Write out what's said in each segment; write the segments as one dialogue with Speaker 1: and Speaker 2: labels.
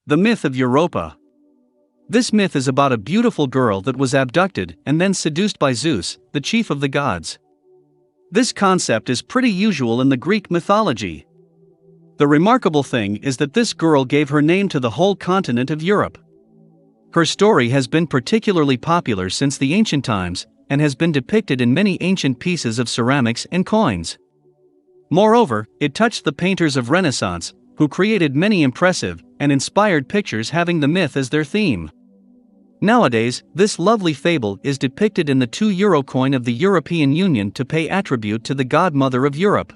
Speaker 1: The Myth of Europa. This myth is about a beautiful girl that was abducted and then seduced by Zeus, the chief of the gods. This concept is pretty usual in the Greek mythology. The remarkable thing is that this girl gave her name to the whole continent of Europe. Her story has been particularly popular since the ancient times, and has been depicted in many ancient pieces of ceramics and coins. Moreover, it touched the painters of Renaissance, who created many impressive and inspired pictures having the myth as their theme. Nowadays, this lovely fable is depicted in the €2 coin of the European Union to pay tribute to the Godmother of Europe.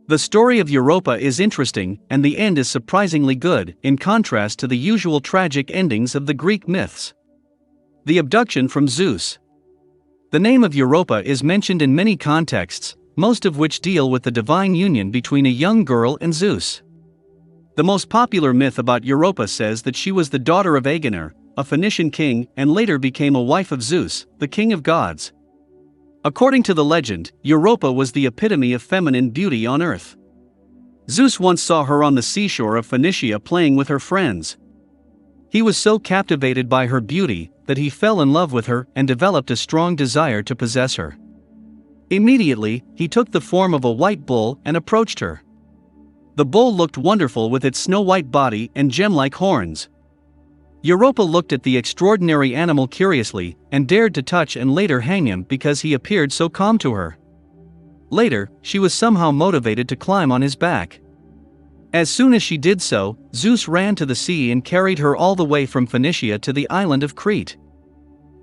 Speaker 1: The story of Europa is interesting, and the end is surprisingly good, in contrast to the usual tragic endings of the Greek myths. The abduction from Zeus. The name of Europa is mentioned in many contexts, most of which deal with the divine union between a young girl and Zeus. The most popular myth about Europa says that she was the daughter of Agenor, a Phoenician king, and later became a wife of Zeus, the king of gods. According to the legend, Europa was the epitome of feminine beauty on earth. Zeus once saw her on the seashore of Phoenicia playing with her friends. He was so captivated by her beauty that he fell in love with her and developed a strong desire to possess her. Immediately, he took the form of a white bull and approached her. The bull looked wonderful with its snow-white body and gem-like horns. Europa looked at the extraordinary animal curiously and dared to touch and later hang him because he appeared so calm to her. Later, she was somehow motivated to climb on his back. As soon as she did so, Zeus ran to the sea and carried her all the way from Phoenicia to the island of Crete.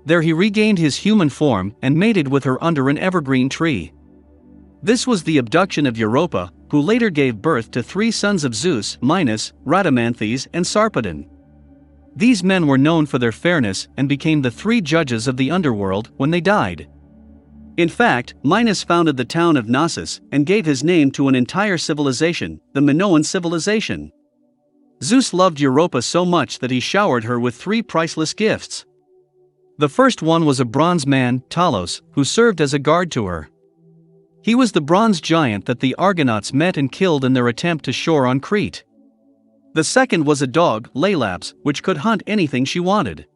Speaker 1: There he regained his human form and mated with her under an evergreen tree. This was the abduction of Europa, who later gave birth to 3 sons of Zeus: Minos, Rhadamanthys, and Sarpedon. These men were known for their fairness and became the 3 judges of the underworld when they died. In fact, Minos founded the town of Knossos and gave his name to an entire civilization, the Minoan civilization. Zeus loved Europa so much that he showered her with 3 priceless gifts. The first one was a bronze man, Talos, who served as a guard to her. He was the bronze giant that the Argonauts met and killed in their attempt to shore on Crete. The second was a dog, Laelaps, which could hunt anything she wanted.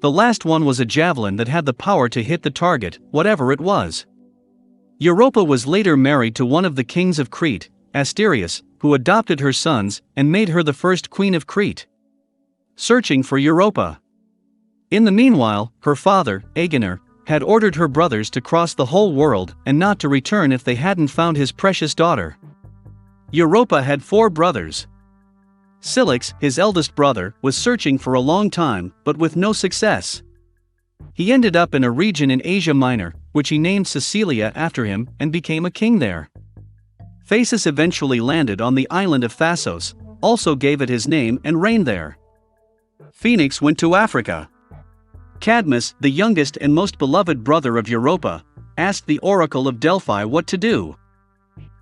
Speaker 1: The last one was a javelin that had the power to hit the target, whatever it was. Europa was later married to one of the kings of Crete, Asterius, who adopted her sons and made her the first queen of Crete. Searching for Europa. In the meanwhile, her father, Agenor, had ordered her brothers to cross the whole world and not to return if they hadn't found his precious daughter. Europa had 4 brothers. Cilix, his eldest brother, was searching for a long time, but with no success. He ended up in a region in Asia Minor, which he named Sicilia after him, and became a king there. Phasis eventually landed on the island of Thasos, also gave it his name and reigned there. Phoenix went to Africa. Cadmus, the youngest and most beloved brother of Europa, asked the oracle of Delphi what to do.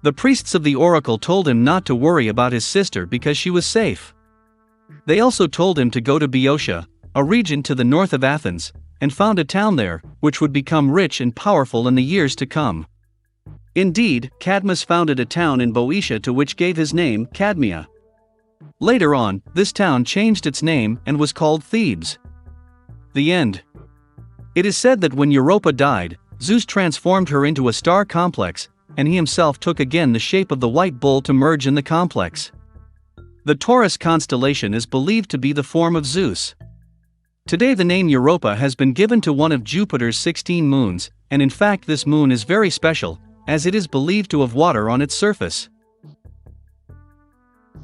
Speaker 1: The priests of the oracle told him not to worry about his sister because she was safe. They also told him to go to Boeotia, a region to the north of Athens, and found a town there, which would become rich and powerful in the years to come. Indeed, Cadmus founded a town in Boeotia to which gave his name, Cadmea. Later on, this town changed its name and was called Thebes. The end. It is said that when Europa died, Zeus transformed her into a star complex, and he himself took again the shape of the white bull to merge in the complex. The Taurus constellation is believed to be the form of Zeus. Today the name Europa has been given to one of Jupiter's 16 moons, and in fact this moon is very special, as it is believed to have water on its surface.